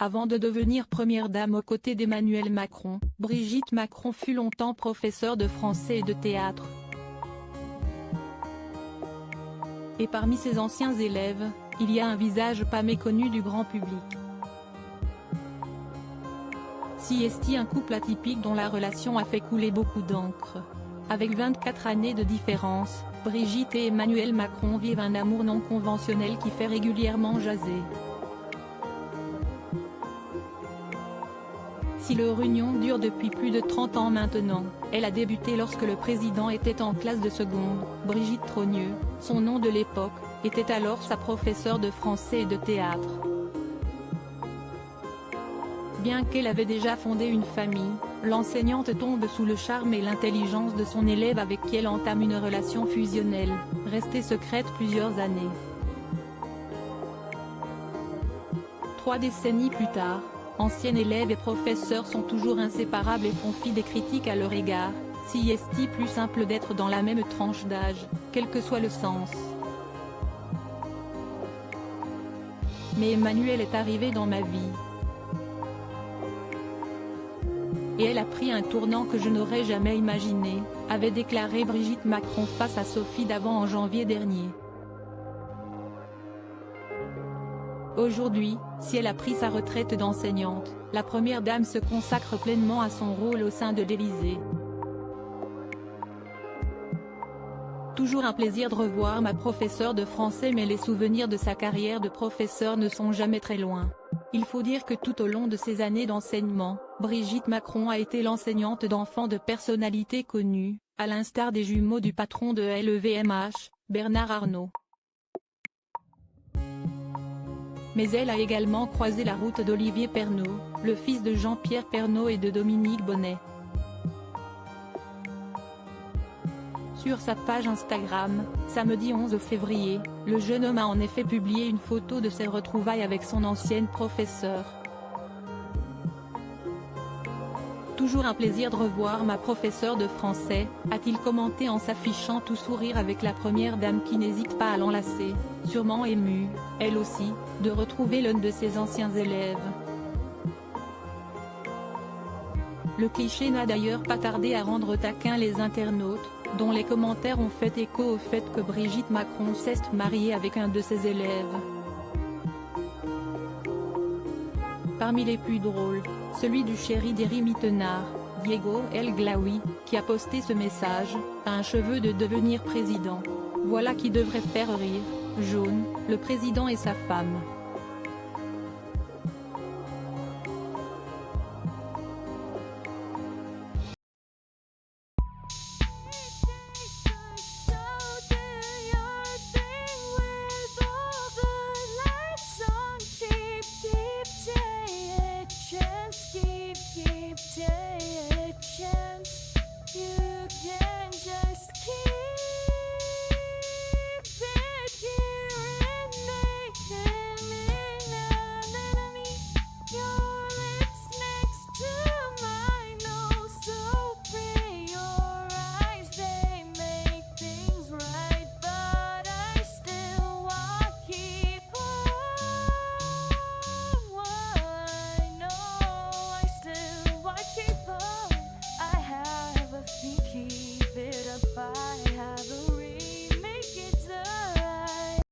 Avant de devenir première dame aux côtés d'Emmanuel Macron, Brigitte Macron fut longtemps professeure de français et de théâtre. Et parmi ses anciens élèves, il y a un visage pas méconnu du grand public. Siesti, un couple atypique dont la relation a fait couler beaucoup d'encre. Avec 24 années de différence, Brigitte et Emmanuel Macron vivent un amour non conventionnel qui fait régulièrement jaser. Si leur union dure depuis plus de 30 ans maintenant, elle a débuté lorsque le président était en classe de seconde. Brigitte Trogneux, son nom de l'époque, était alors sa professeure de français et de théâtre. Bien qu'elle avait déjà fondé une famille, l'enseignante tombe sous le charme et l'intelligence de son élève avec qui elle entame une relation fusionnelle, restée secrète plusieurs années. 3 décennies plus tard, ancienne élève et professeur sont toujours inséparables et font fi des critiques à leur égard. Siesti, plus simple d'être dans la même tranche d'âge, quel que soit le sens. Mais Emmanuel est arrivé dans ma vie. Et elle a pris un tournant que je n'aurais jamais imaginé, avait déclaré Brigitte Macron face à Sophie Davant en janvier dernier. Aujourd'hui, si elle a pris sa retraite d'enseignante, la première dame se consacre pleinement à son rôle au sein de l'Élysée. Toujours un plaisir de revoir ma professeure de français, mais les souvenirs de sa carrière de professeur ne sont jamais très loin. Il faut dire que tout au long de ses années d'enseignement, Brigitte Macron a été l'enseignante d'enfants de personnalités connues, à l'instar des jumeaux du patron de LVMH, Bernard Arnault. Mais elle a également croisé la route d'Olivier Pernaut, le fils de Jean-Pierre Pernaut et de Dominique Bonnet. Sur sa page Instagram, samedi 11 février, le jeune homme a en effet publié une photo de ses retrouvailles avec son ancienne professeure. Toujours un plaisir de revoir ma professeure de français, a-t-il commenté en s'affichant tout sourire avec la première dame qui n'hésite pas à l'enlacer, sûrement émue, elle aussi, de retrouver l'un de ses anciens élèves. Le cliché n'a d'ailleurs pas tardé à rendre taquin les internautes, dont les commentaires ont fait écho au fait que Brigitte Macron s'est mariée avec un de ses élèves. Parmi les plus drôles, celui du chéri d'Héry Mittenard, Diego El Glaoui, qui a posté ce message: « A un cheveu de devenir président. Voilà qui devrait faire rire, jaune, le président et sa femme. »